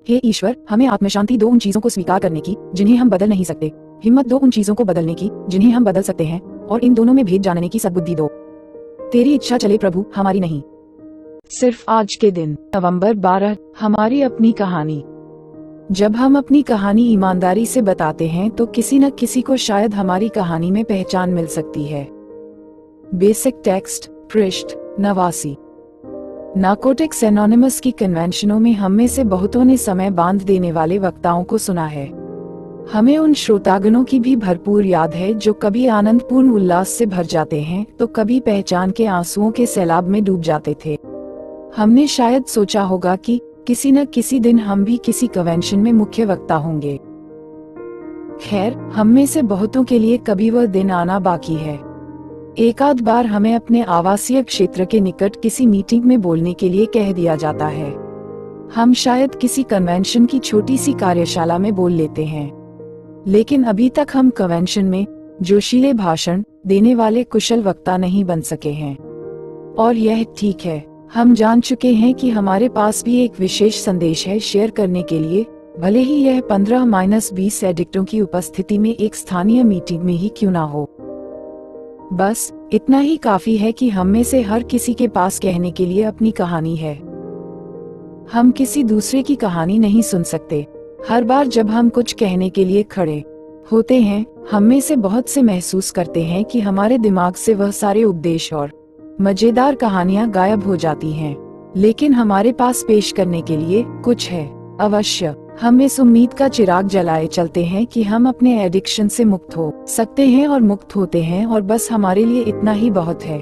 हे ईश्वर, हमें आत्मशांति दो उन चीजों को स्वीकार करने की जिन्हें हम बदल नहीं सकते, हिम्मत दो उन चीजों को बदलने की जिन्हें हम बदल सकते हैं, और इन दोनों में भेद जानने की सद्बुद्धि दो। तेरी इच्छा चले प्रभु, हमारी नहीं। सिर्फ आज के दिन, नवंबर 12, हमारी अपनी कहानी। जब हम अपनी कहानी ईमानदारी से बताते हैं तो किसी न किसी को शायद हमारी कहानी में पहचान मिल सकती है। बेसिक टेक्स्ट, पृष्ठ 89। नार्कोटिक्स एनोनिमस की कन्वेंशनों में हम में से बहुतों ने समय बांध देने वाले वक्ताओं को सुना है। हमें उन श्रोतागणों की भी भरपूर याद है जो कभी आनंदपूर्ण उल्लास से भर जाते हैं तो कभी पहचान के आंसुओं के सैलाब में डूब जाते थे। हमने शायद सोचा होगा कि किसी न किसी दिन हम भी किसी कन्वेंशन में मुख्य वक्ता होंगे। खैर, हम में से बहुतों के लिए कभी वह दिन आना बाकी है। एक आध बार हमें अपने आवासीय क्षेत्र के निकट किसी मीटिंग में बोलने के लिए कह दिया जाता है। हम शायद किसी कन्वेंशन की छोटी सी कार्यशाला में बोल लेते हैं, लेकिन अभी तक हम कन्वेंशन में जोशीले भाषण देने वाले कुशल वक्ता नहीं बन सके हैं। और यह ठीक है, हम जान चुके हैं कि हमारे पास भी एक विशेष संदेश है शेयर करने के लिए, भले ही यह 15-20 एडिक्टों की उपस्थिति में एक स्थानीय मीटिंग में ही क्यों ना हो। बस इतना ही काफी है कि हम में से हर किसी के पास कहने के लिए अपनी कहानी है। हम किसी दूसरे की कहानी नहीं सुन सकते। हर बार जब हम कुछ कहने के लिए खड़े होते हैं, हम में से बहुत से महसूस करते हैं कि हमारे दिमाग से वह सारे उपदेश और मजेदार कहानियां गायब हो जाती हैं। लेकिन हमारे पास पेश करने के लिए कुछ है अवश्य। हम इस उम्मीद का चिराग जलाए चलते हैं कि हम अपने एडिक्शन से मुक्त हो सकते हैं और मुक्त होते हैं, और बस हमारे लिए इतना ही बहुत है।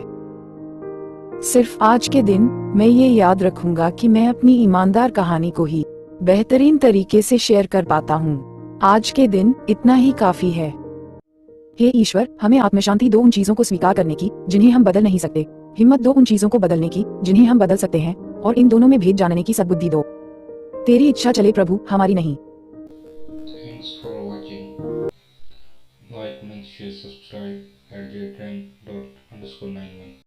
सिर्फ आज के दिन मैं ये याद रखूंगा कि मैं अपनी ईमानदार कहानी को ही बेहतरीन तरीके से शेयर कर पाता हूँ। आज के दिन इतना ही काफी है। हे ईश्वर, हमें आत्मशांति दो उन चीजों को स्वीकार करने की जिन्हें हम बदल नहीं सकते, हिम्मत दो उन चीजों को बदलने की जिन्हें हम बदल सकते हैं, और इन दोनों में भेद जानने की सद्बुद्धि दो। तेरी इच्छा चले प्रभु, हमारी नहीं। Thanks for watching. Like, make sure, subscribe at j_trend__91.